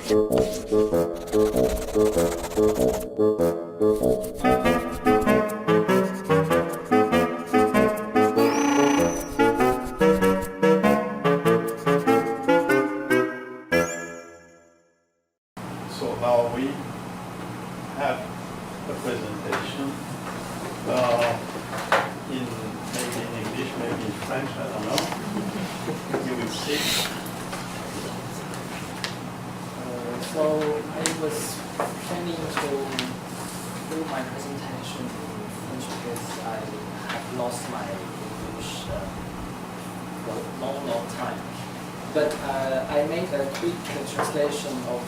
So now we have a presentation maybe in English, maybe in French, I don't know. You will see. So I was planning to do my presentation in French because I have lost my English for a long time. But I made a quick translation of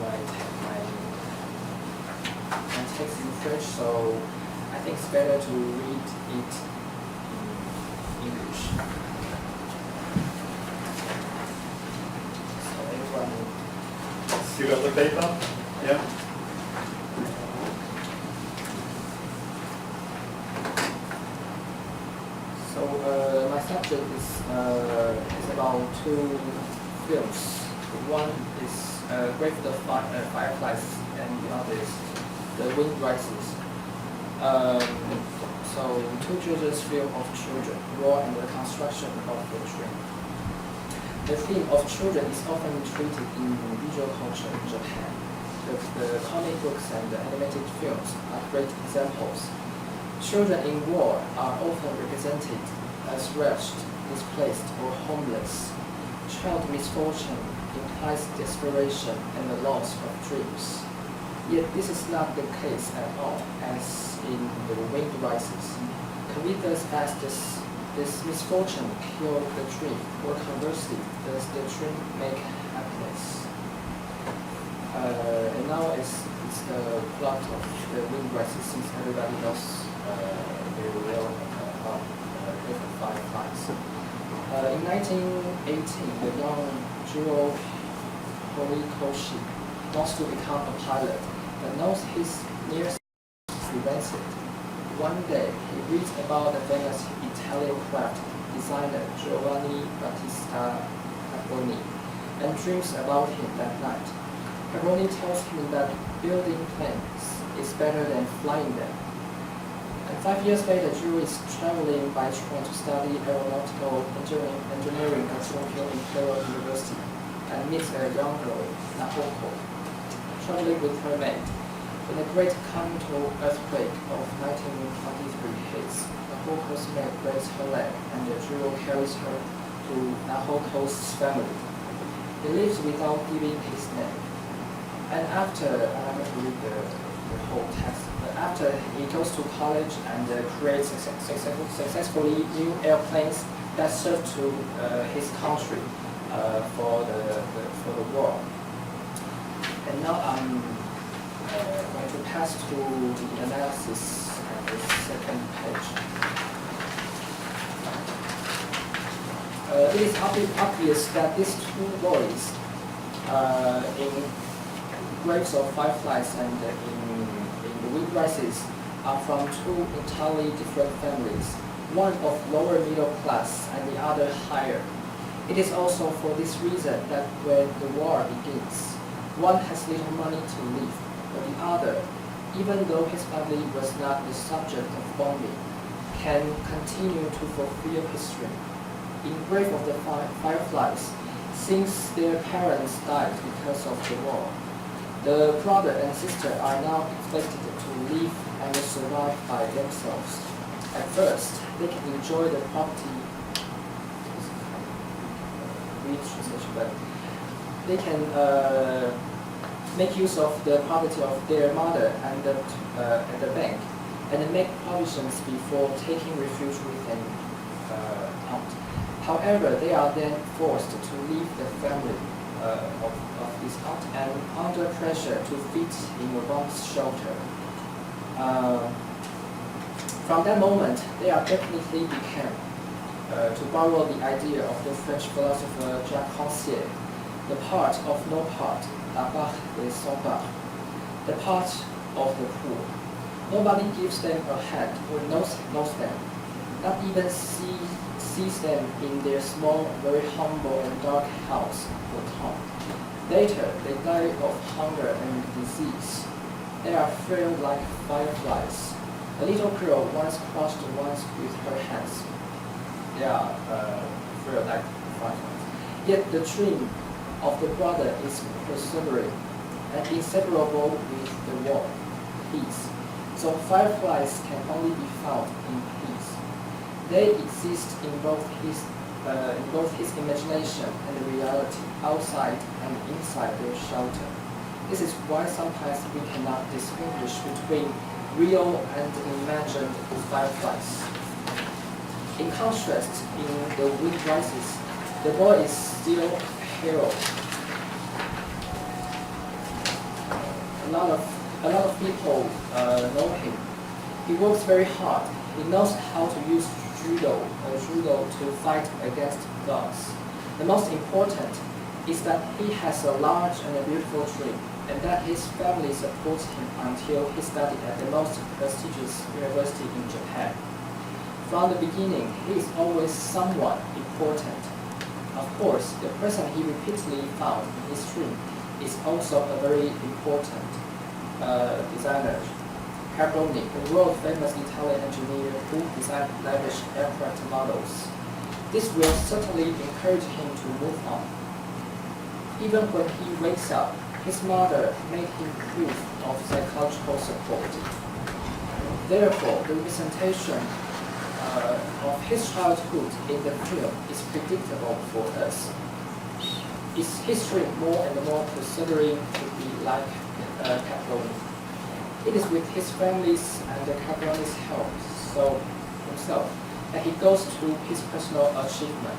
my text in French, so I think it's better to read it in English. So everyone. You got the paper? Yeah. So my subject is about two films. One is Grave of the Fireflies, and the other is The Wind Rises. So two children's film of children, war and the construction of the dream. The theme of children is often treated in visual culture in Japan. The comic books and the animated films are great examples. Children in war are often represented as wretched, displaced, or homeless. Child misfortune implies desperation and the loss of dreams. Yet this is not the case at all, as in The Wind Rises. Can we thus ask this misfortune kill the dream, or conversely, does the dream make happiness? And now it's the plot of The Wind Rises, since everybody knows very well about Grave of Fireflies. In 1918, the young Jiro Horikoshi wants to become a pilot, but knows his nearest prevents it. One day, he reads about the famous Italian craft designer Giovanni Battista Caproni and dreams about him that night. Caproni tells him that building planes is better than flying them. And 5 years later, Drew is traveling by train to study aeronautical engineering at Tokyo Imperial University and meets a young girl, Nahoko, traveling with her maid. When the great Kanto earthquake of 1923 hits, Nahoko's maid breaks her leg and Drew carries her to Nahoko's family. He lives without giving his name. And after, I'm going to read the whole text, but after he goes to college and creates successfully new airplanes that serve to his country for the war. And now I'm going to pass to the analysis on the second page. It is obvious that these two boys in Graves of Fireflies and in The Wind Rises are from two entirely different families, one of lower middle class and the other higher. It is also for this reason that when the war begins, one has little money to live, but the other, even though his family was not the subject of bombing, can continue to fulfill his dream. In Grave of the Fireflies, since their parents died because of the war, the brother and sister are now expected to live and survive by themselves. At first, they can enjoy the property. But they can make use of the property of their mother and the bank, and make provisions before taking refuge with an aunt. However, they are then forced to leave the family of this aunt and under pressure to fit in a bomb shelter. From that moment, they are definitely became, to borrow the idea of the French philosopher Jacques Rancière, the part of no part, la part des sans part, the part of the poor. Nobody gives them a hand or knows them, not even sees them in their small, very humble and dark house or town. Later, they die of hunger and disease. They are frail like fireflies. A little girl once crushed once with her hands. They are frail like fireflies. Yet the dream of the brother is persevering and inseparable with the war, peace. So fireflies can only be found in peace. They exist in both his imagination and the reality, outside and inside their shelter. This is why sometimes we cannot distinguish between real and imagined fireflies. In contrast, in The Wind Rises, the boy is still a hero. A lot of people know him. He works very hard. He knows how to use judo to fight against gods. The most important is that he has a large and a beautiful dream, and that his family supports him until he studied at the most prestigious university in Japan. From the beginning, he is always someone important. Of course, the person he repeatedly found in his dream is also a very important designer, Caproni, the world-famous Italian engineer who designed lavish aircraft models. This will certainly encourage him to move on. Even when he wakes up, his mother made him proof of psychological support. Therefore, the representation of his childhood in the film is predictable for us. Is history more and more persevering to be like Caproni? It is with his family's and Caproni's help, so himself, that he goes to his personal achievement.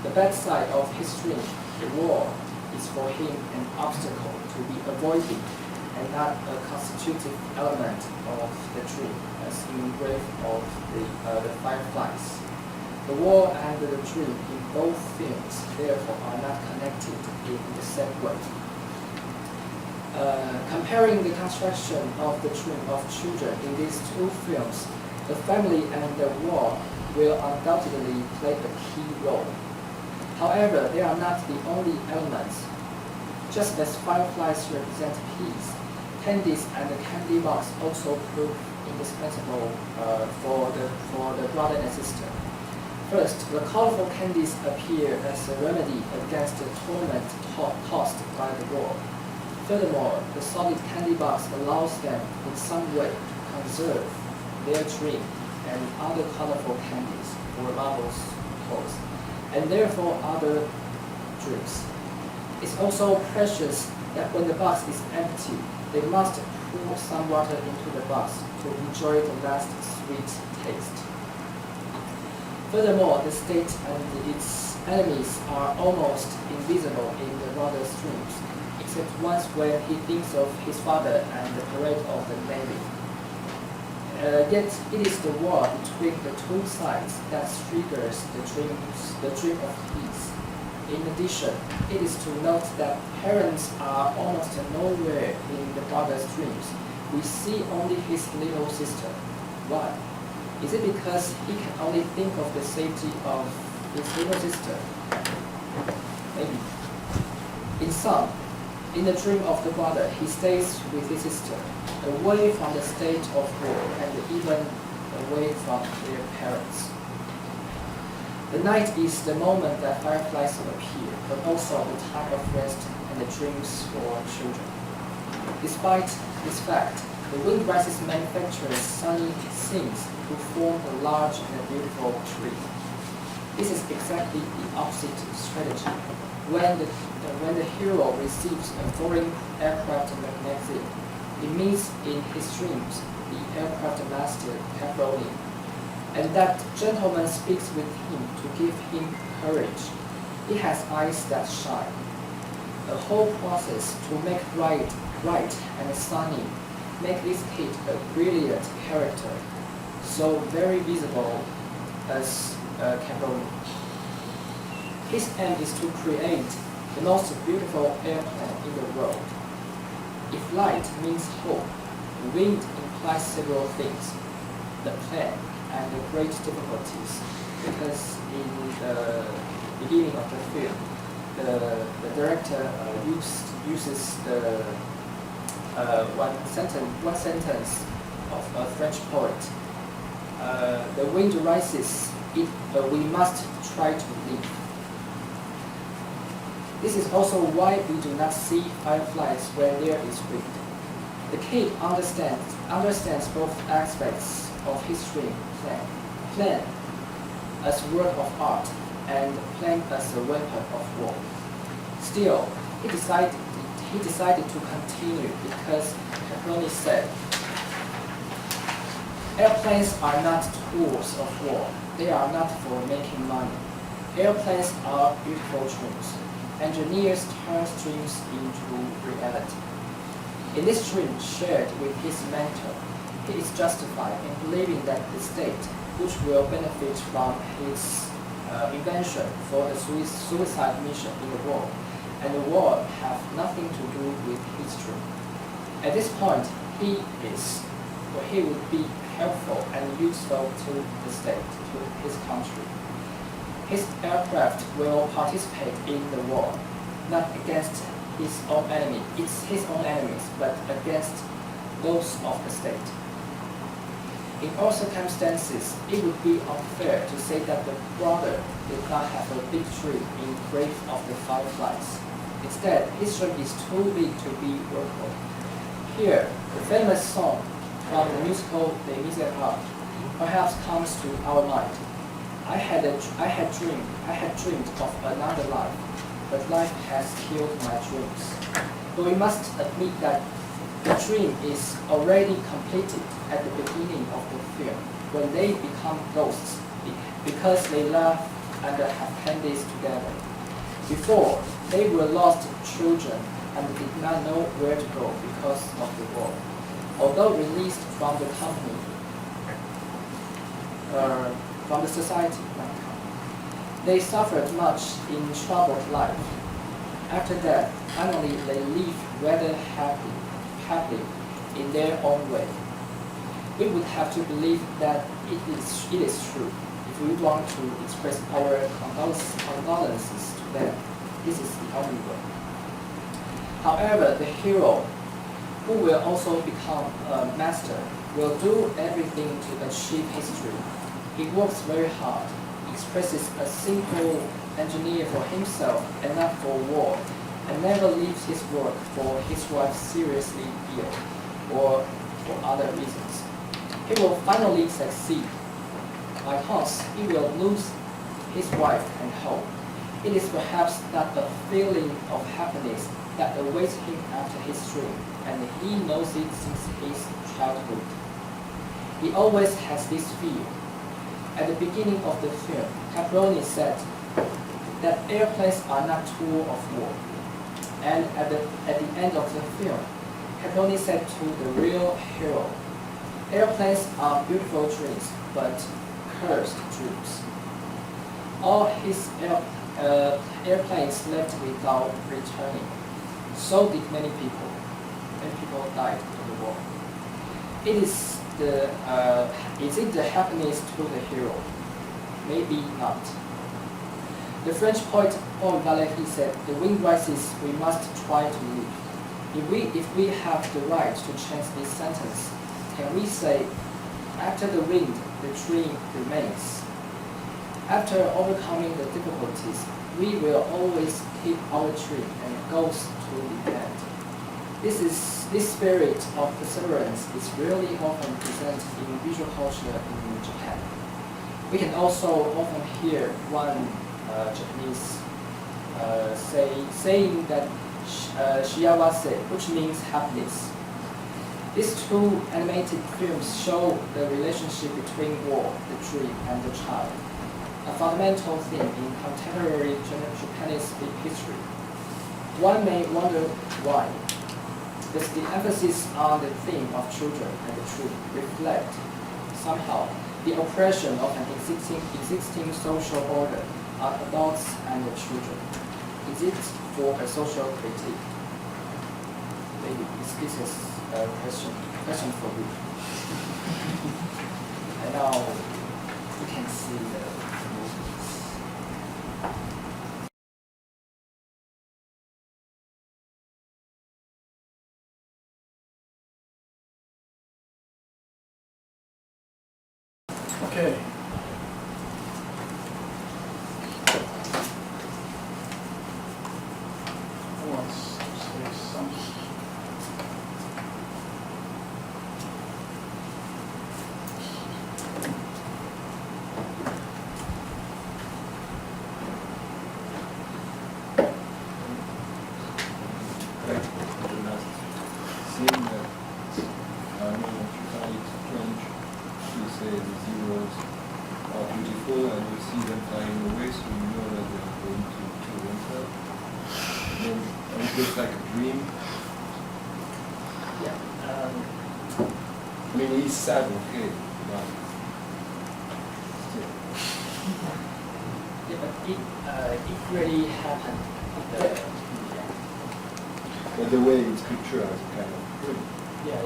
The bad side of his dream, the war, is for him an obstacle to be avoided and not a constitutive element of the dream, as in Grave of the Fireflies. The war and the dream in both films, therefore, are not connected in the same way. Comparing the construction of the dream of children in these two films, the family and the war will undoubtedly play a key role. However, they are not the only elements. Just as fireflies represent peace, candies and the candy box also prove indispensable for the brother and sister. First, the colorful candies appear as a remedy against the torment caused by the war. Furthermore, the solid candy box allows them in some way to conserve their dream and other colorful candies or marbles, toys, and therefore other dreams. It's also precious that when the box is empty, they must pour some water into the box to enjoy the last sweet taste. Furthermore, the state and its enemies are almost invisible in the brother's dreams, except once when he thinks of his father and the parade of the navy. Yet it is the war between the two sides that triggers the dream of peace. In addition, it is to note that parents are almost nowhere in the brother's dreams. We see only his little sister. Why? Is it because he can only think of the safety of his little sister? Maybe. In sum, in the dream of the brother, he stays with his sister, away from the state of war and even away from their parents. The night is the moment that fireflies appear, but also the time of rest and the dreams for children. Despite this fact, the Wind Rises manufactures sunny scenes to form a large and a beautiful tree. This is exactly the opposite strategy. When the hero receives a foreign aircraft magazine, he meets in his dreams the aircraft master Caproni, and that gentleman speaks with him to give him courage. He has eyes that shine. The whole process to make bright and sunny make this kid a brilliant character, so very visible as Caproni. His aim is to create the most beautiful airplane in the world. If light means hope, wind implies several things: the plan and the great difficulties. Because in the beginning of the film, the director uses the one sentence of a French poet. The wind rises, we must try to leave. This is also why we do not see fireflies where there is wind. The kid understands both aspects of history, plan as a work of art, and plan as a weapon of war. Still, he decided to continue because Caproni said, airplanes are not tools of war. They are not for making money. Airplanes are beautiful dreams. Engineers turn dreams into reality. In this dream shared with his mentor, he is justified in believing that the state, which will benefit from his invention for the suicide mission in the war, and the war have nothing to do with his dream. At this point, he would be helpful and useful to the state, to his country. His aircraft will participate in the war, not against his own enemies, but against those of the state. In all circumstances, it would be unfair to say that the brother did not have a big tree in the grave of the fireflies. Instead, his tree is too big to be workable. Here, the famous song from the musical Les Miserables perhaps comes to our mind. I had dreamed of another life, but life has killed my dreams. But we must admit that the dream is already completed at the beginning of the film, when they become ghosts because they laugh and have candies together. Before, they were lost children and did not know where to go because of the war. Although released from the company, from the society, they suffered much in troubled life. After that, finally they live rather happily in their own way. We would have to believe that it is true if we want to express our condolences to them. This is the only way. However, the hero, who will also become a master, will do everything to achieve his dream. He works very hard, expresses a simple engineer for himself and not for war, and never leaves his work for his wife seriously ill or for other reasons. He will finally succeed. By chance, he will lose his wife and home. It is perhaps not a feeling of happiness that awaits him after his dream, and he knows it since his childhood. He always has this fear. At the beginning of the film, Caproni said that airplanes are not tools of war. And at the end of the film, Caproni said to the real hero, airplanes are beautiful dreams, but cursed dreams. All his airplanes left without returning. So did many people. Many people died in the war. Is it the happiness to the hero? Maybe not. The French poet Paul Valéry said, "The wind rises, we must try to live." If we have the right to change this sentence, can we say, after the wind, the dream remains? After overcoming the difficulties, we will always keep our dream and goes to the end. This spirit of perseverance is really often present in visual culture in Japan. We can also often hear one Japanese saying that shiawase, which means happiness. These two animated films show the relationship between war, the dream, and the child, a fundamental theme in contemporary Japanese history. One may wonder why. Does the emphasis on the theme of children and the truth reflect, somehow, the oppression of an existing social order on adults and the children? Is it for a social critique? Maybe this is a question for you. And now you can see the Okay. Who wants to say something? Seeing that, I don't know if you find it strange to say the zeros are beautiful and you see them flying away, so you know that they're going to kill themselves. And then it looks like a dream. Yeah. I mean, it's sad, okay, but still. Yeah, but it really happened. But the way it's pictured as a kind of dream. Yeah.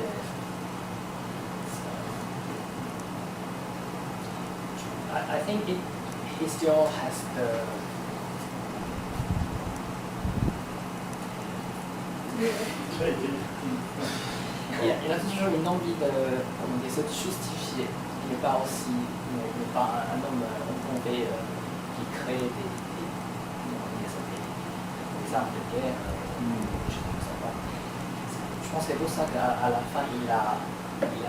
I think he still has the. Say it. Il a toujours une envie de se justifier. Il n'est pas aussi, il n'est pas un homme tombé qui crée des armes de guerre, des choses comme ça. Je pense que c'est pour ça qu'à la fin il a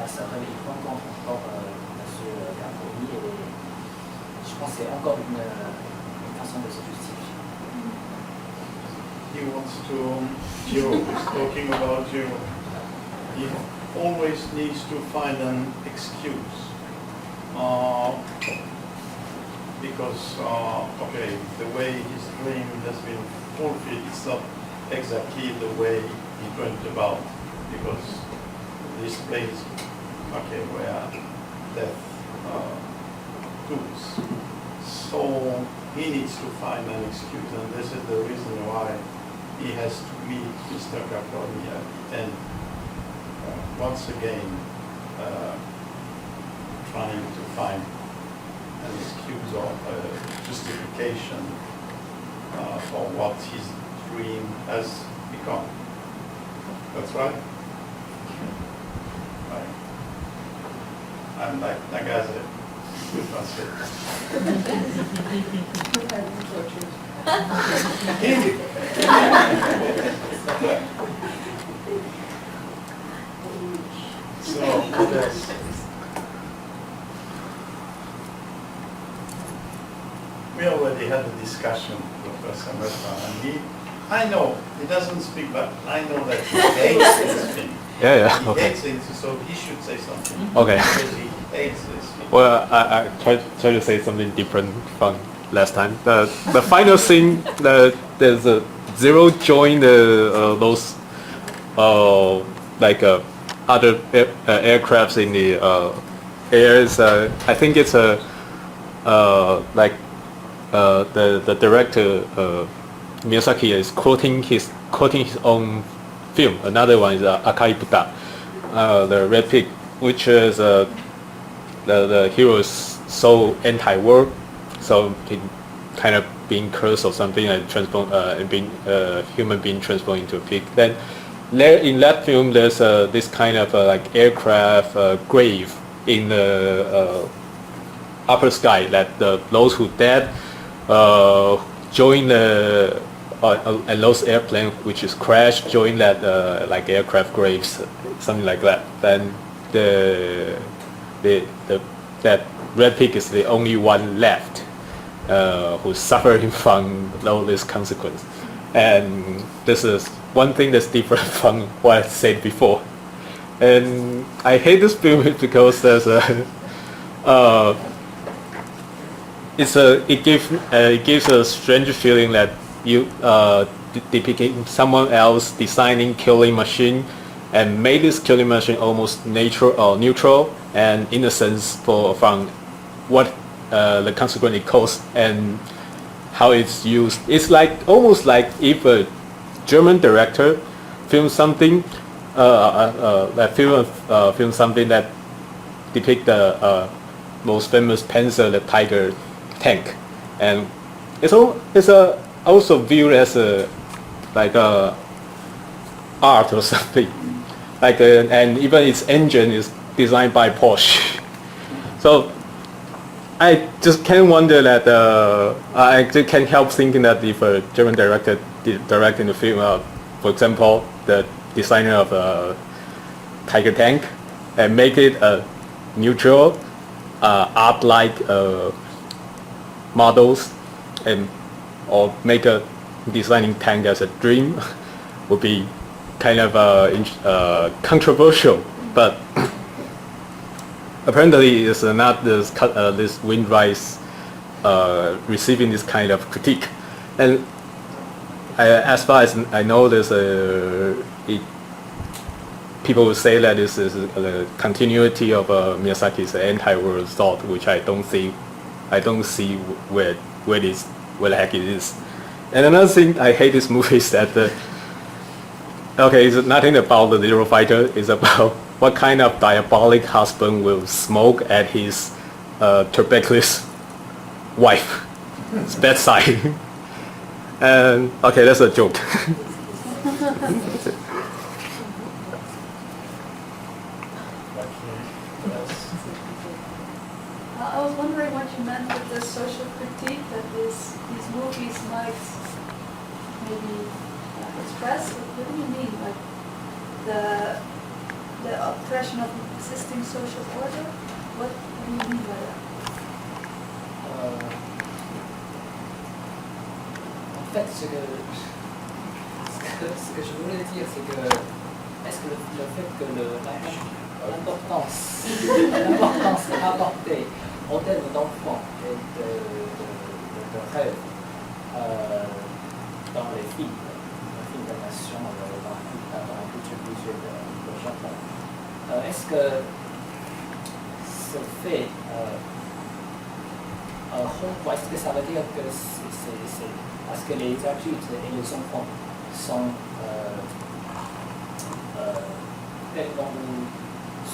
se réveillé encore Monsieur Garfoni et je pense que c'est encore une façon de se justifier. He wants to, Joe is talking about Joe. He always needs to find an excuse. Because, okay, the way his dream has been fulfilled, it's not exactly the way he dreamt about. Because this place, okay, where death tools. So he needs to find an excuse, and this is the reason why he has to meet Mr. Caproni at the end. Once again, trying to find an excuse or a justification for what his dream has become. That's right? Right. I'm like Nagase. Good So, what else? We already had a discussion with Professor Murphy, and I know, he doesn't speak, but I know that he hates this thing. Yeah, He okay. hates it, so he should say something. Okay. Because he hates this thing. Well, I try to say something different from last time. The final scene, there's a zero join those other aircrafts in the air. I think it's the director Miyazaki is quoting his own film. Another one is Akai Buta, the Red Pig, which is the hero is so anti-war, so he kind of being cursed or something and transform and being human being transformed into a pig. Then there in that film there's this kind of like aircraft grave in the upper sky that those who dead join the and those airplane which is crashed join that like aircraft graves, something like that. Then that Red Pig is the only one left who's suffering from all this consequence. And this is one thing that's different from what I said before. And I hate this film because there's it gives a strange feeling that you depicting someone else designing killing machine and made this killing machine almost neutral and innocent from what the consequence it caused and how it's used. It's like almost like if a German director filmed something film something that depict the most famous Panzer the Tiger tank, and it's also viewed as a art or something, and even its engine is designed by Porsche. So I just can't wonder that I just can't help thinking that if a German director directing the film, for example, the designer of Tiger Tank, and make it a neutral, art-like models, and or make a designing tank as a dream, would be kind of controversial, but. Apparently, it's not this Windrise receiving this kind of critique, and as far as I know, people will say that this is the continuity of Miyazaki's anti-war thought, which I don't see where the heck it is. And another thing I hate this movie is that it's nothing about the Zero Fighter. It's about what kind of diabolic husband will smoke at his tuberculous wife's bedside. And okay, that's a joke. I was wondering what you meant with the social critique that these movies might maybe express. What do you mean? Like the oppression of existing social order? What do you mean by that? En fait, ce que je voulais dire, c'est que est-ce que le fait que l'importance apportée au thème d'enfant et de rêve dans les films d'animation, dans la culture visuelle au Japon, est-ce que ce fait est-ce que ça veut dire que c'est parce que les adultes et les enfants sont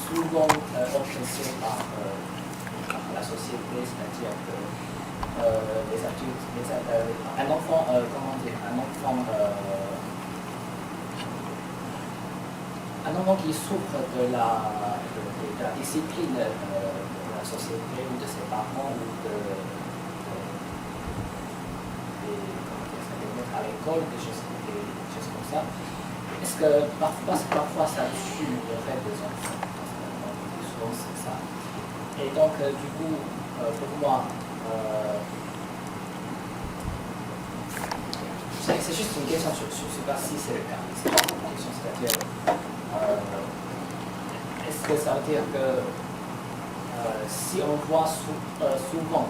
souvent oppressés par la société, c'est-à-dire que les adultes, un enfant qui souffre de la discipline de la société ou de ses parents ou à l'école, des choses comme ça. Est-ce que parfois ça tue le rêve des enfants? Souvent c'est ça. Et donc du coup, pour moi, c'est juste une question, je ne sais pas si c'est le cas. C'est juste une question, c'est-à-dire, est-ce que ça veut dire que si on voit souvent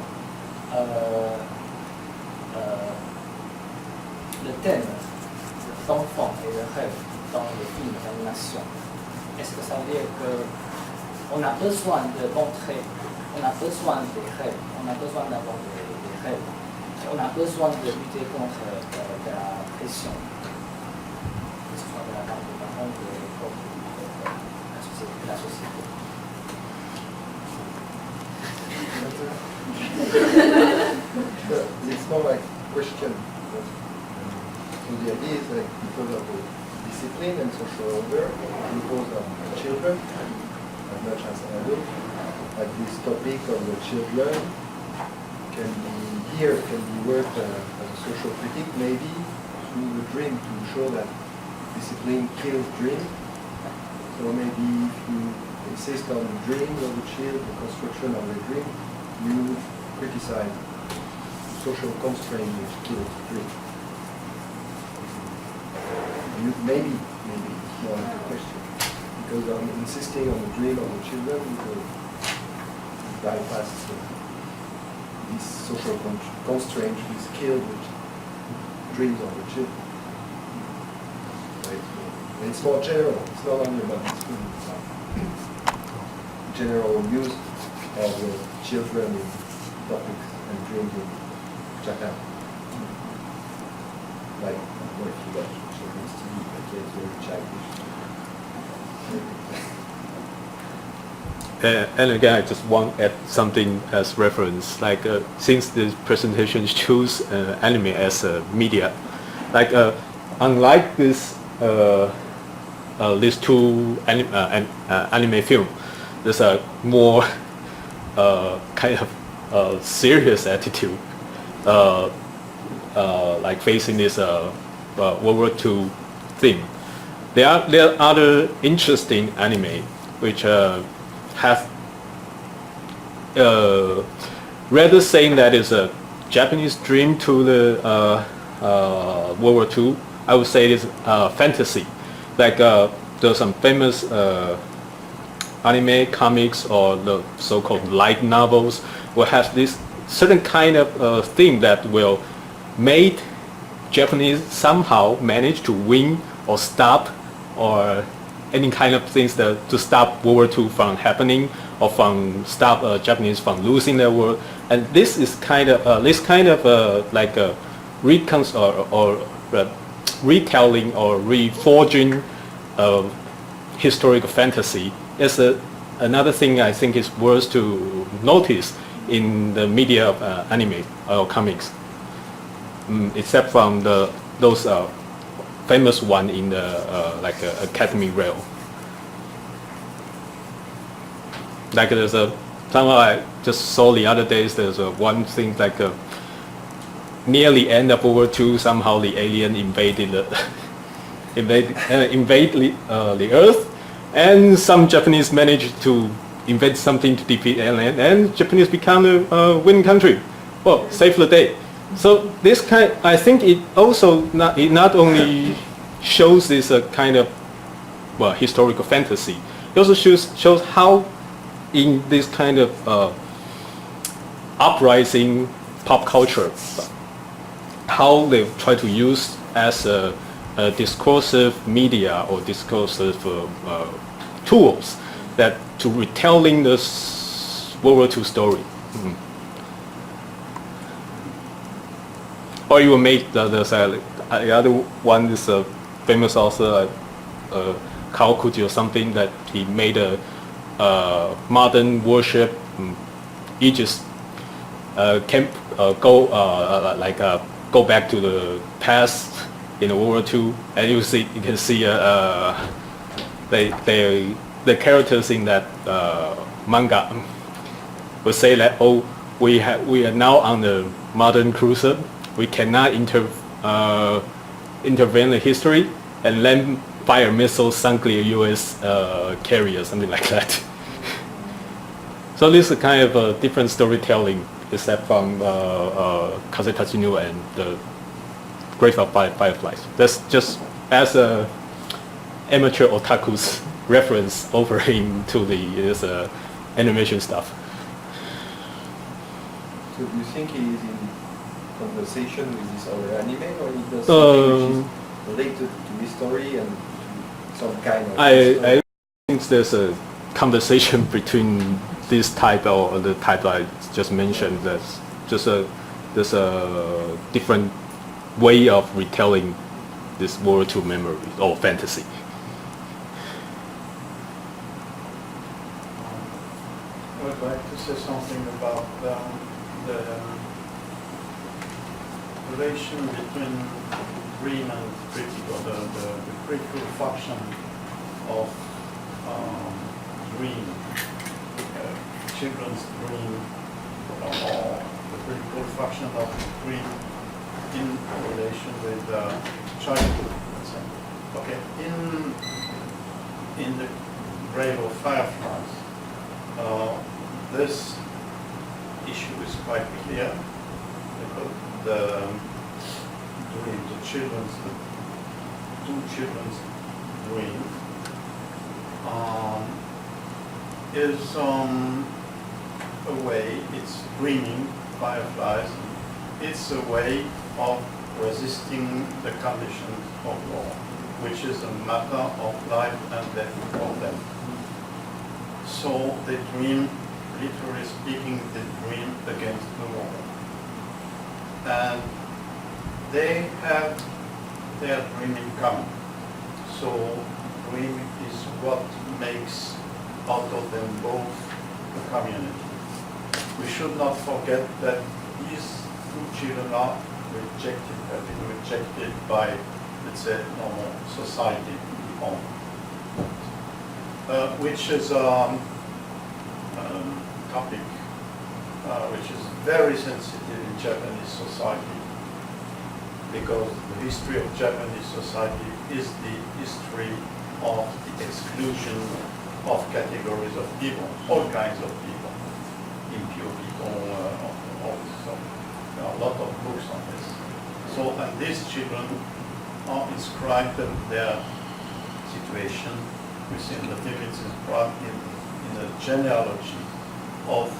le thème d'enfant et de rêve dans les films d'animation, est-ce que ça veut dire qu'on a besoin de montrer, on a besoin des rêves, on a besoin d'avoir des rêves, on a besoin de lutter contre de la pression, que ce soit de la part des parents, de l'école, de la société. It's more like question. So the idea is like because of the discipline and social order imposed on children as much as adults, like this topic of the children can be worked as a social critique, maybe through the dream to show that discipline kills dream. So maybe if you insist on the dream of the child, the construction of the dream, you criticize social constraint which kills dream. Maybe it's more like a question. Because I'm insisting on the dream of the children because bypass this social constraint which kills the dreams of the children. Right? And it's more general. It's not only about this film. It's general use of the children in topics and dreams in Japan. Like what if you watch children's TV, like it's very childish. And again, I just want to add something as reference. Like since this presentation choose anime as a media, like unlike this these two anime film, there's a more kind of serious attitude, like facing this World War II theme. There are other interesting anime which have rather saying that it's a Japanese dream to the World War II. I would say it's fantasy. Like there's some famous anime comics or the so-called light novels will have this certain kind of thing that will make Japanese somehow manage to win or stop or any kind of things to stop World War II from happening or from stop Japanese from losing their war. And this is kind of like a retelling or reforging of historical fantasy. Is another thing I think is worth to notice in the media of anime or comics, except from those famous one in the like Academy realm. Like there's somehow I just saw the other days there's one thing like near the end of World War II somehow the alien invaded the Earth, and some Japanese managed to invent something to defeat alien, and Japanese become a winning country. Well, save the day. So this kind, I think it also not only shows this kind of historical fantasy. It also shows how in this kind of uprising pop culture, how they try to use as a discursive media or discursive tools that to retelling this World War II story. Or you will make the other one is a famous author, Carl Kuti or something, that he made a modern worship. Aegis can go back to the past in World War II, and you can see the characters in that manga will say that, oh, we are now on the modern cruiser. We cannot intervene in history, and then fire missiles sunk the U.S. carrier, something like that. So this is a kind of a different storytelling, except from Kazetachi Nu and the Grave of Fireflies. That's just as a amateur otaku's reference over into this animation stuff. So do you think he is in conversation with this other anime, or he does something which is related to his story and to some kind of I think there's a conversation between this type or the type I just mentioned. That's just there's a different way of retelling this World War II memory or fantasy. I would like to say something about the relation between dream and critical, the critical function of dream, children's dream, or the critical function of dream in relation with childhood. Okay, in the Grave of Fireflies, this issue is quite clear because the two children's dream is a way, it's dreaming fireflies, it's a way of resisting the conditions of war, which is a matter of life and death for them. So they dream, literally speaking, they dream against the war. And they have their dream in common. So dream is what makes out of them both a community. We should not forget that these two children are rejected, have been rejected by, let's say, normal society, which is a topic which is very sensitive in Japanese society, because the history of Japanese society is the history of the exclusion of categories of people, all kinds of people, impure people, all this stuff. There are a lot of books on this. So, and these children are inscribed in their situation within the limits in the genealogy of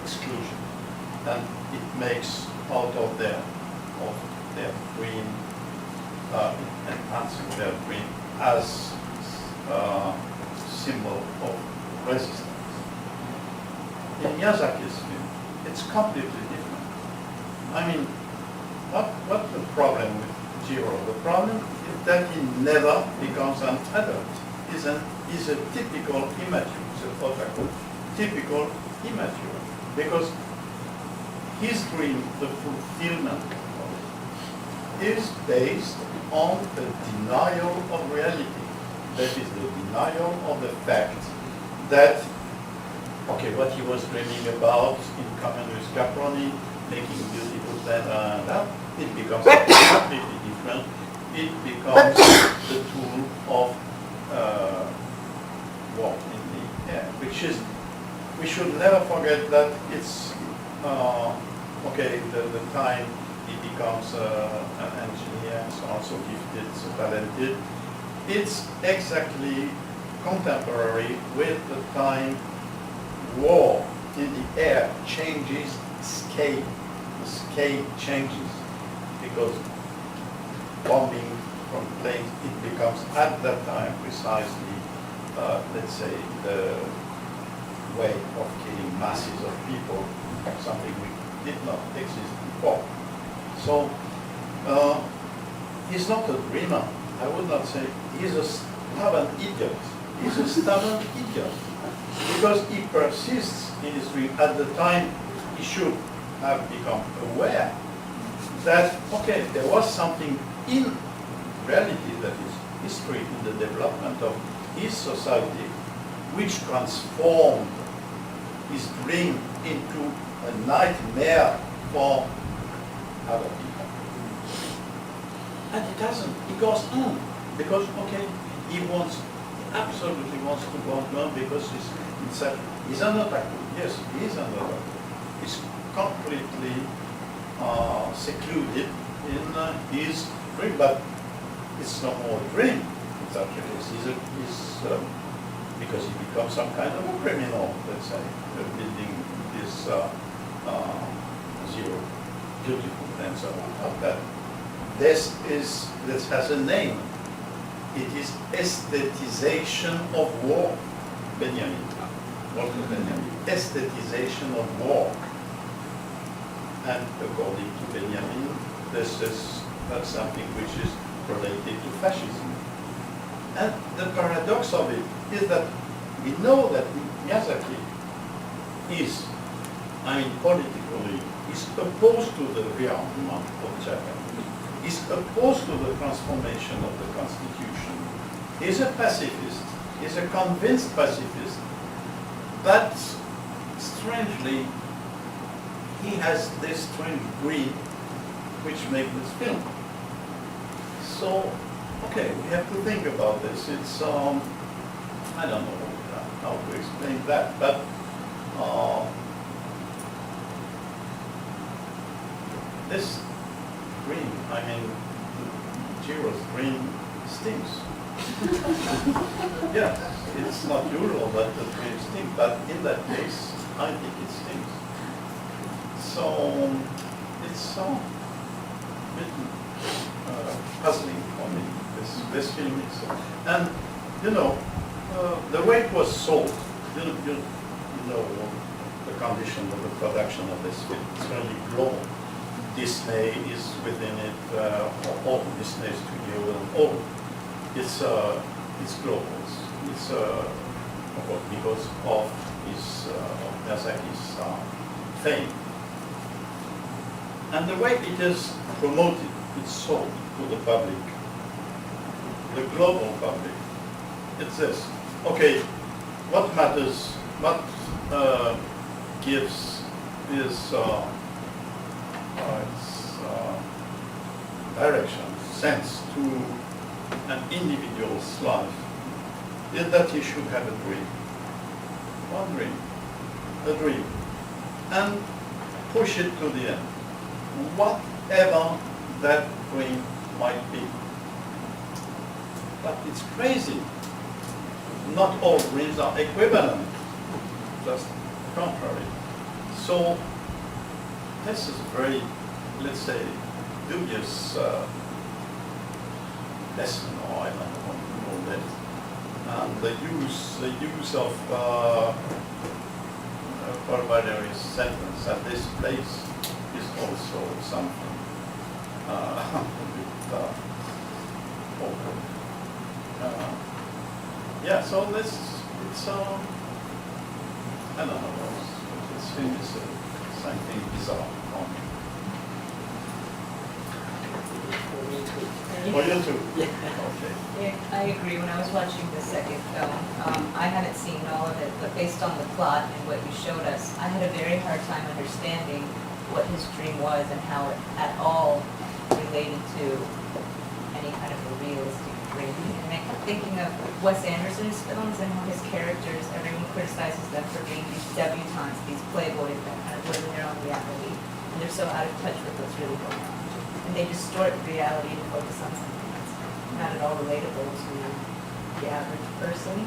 exclusion, and it makes out of their dream, enhancing their dream as symbol of resistance. In Miyazaki's film, it's completely different. I mean, what's the problem with Jiro? The problem is that he never becomes an adult. He's a typical immature, he's a otaku, typical immature, because his dream, the fulfillment of it, is based on the denial of reality. That is the denial of the fact that, okay, what he was dreaming about in common with Caproni, making beautiful that, it becomes completely different. It becomes the tool of war in the air, which is, we should never forget that it's, okay, the time he becomes an engineer, so also gifted, so talented, it's exactly contemporary with the time war in the air changes scale. The scale changes because bombing from planes, it becomes at that time precisely, let's say, the way of killing masses of people, something which did not exist before. So he's not a dreamer. I would not say he's a stubborn idiot. He's a stubborn idiot because he persists in his dream. At the time, he should have become aware that, okay, there was something in reality, that is history, in the development of his society, which transformed his dream into a nightmare for other people. And he doesn't. He goes on because, okay, he absolutely wants to go on because he's an otaku. Yes, he is an otaku. He's completely secluded in his dream, but it's no more a dream. It's actually because he becomes some kind of a criminal, let's say, building this zero beautiful and so on. That this has a name. It is aesthetization of war. Benjamin. Walter Benjamin. Aesthetization of war. And according to Benjamin, this is something which is related to fascism. And the paradox of it is that we know that Miyazaki is, politically, is opposed to the rearmament of Japan. Is opposed to the transformation of the constitution. He's a pacifist. He's a convinced pacifist. But strangely, he has this strange greed which makes this film. So, okay, we have to think about this. It's, I don't know how to explain that, but this dream, Jiro's dream stings. Yeah, it's not usual that the dream stings, but in that case, I think it stings. So, it's so puzzling for me, this film is. And, the way it was sold, you know the condition of the production of this film. It's really global. Disney is within it, all Disney Studio and all. It's global. It's because of Miyazaki's fame. And the way it is promoted, it's sold to the public, the global public. It's this. Okay, what matters, what gives its direction, sense to an individual's life is that he should have a dream. One dream. A dream. And push it to the end. Whatever that dream might be. But it's crazy. Not all dreams are equivalent. Just the contrary. So this is a very, let's say, dubious lesson, or I don't know what to call that. And the use of corollary sentence at this place is also something a bit awkward. Yeah, so this, it's, I don't know, it's something bizarre for me. For me too. For you too? Yeah. Okay. Yeah, I agree. When I was watching the second film, I hadn't seen all of it, but based on the plot and what you showed us, I had a very hard time understanding what his dream was and how it at all related to any kind of a realistic dream. And I kept thinking of Wes Anderson's films and how his characters, everyone criticizes them for being these debutantes, these playboys that kind of live in their own reality, and they're so out of touch with what's really going on. And they distort reality to focus on something that's not at all relatable to the average person.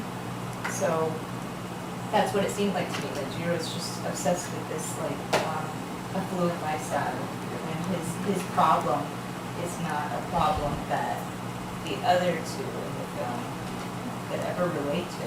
So that's what it seemed like to me, that Jiro's just obsessed with this like affluent lifestyle, and his problem is not a problem that the other two in the film could ever relate to.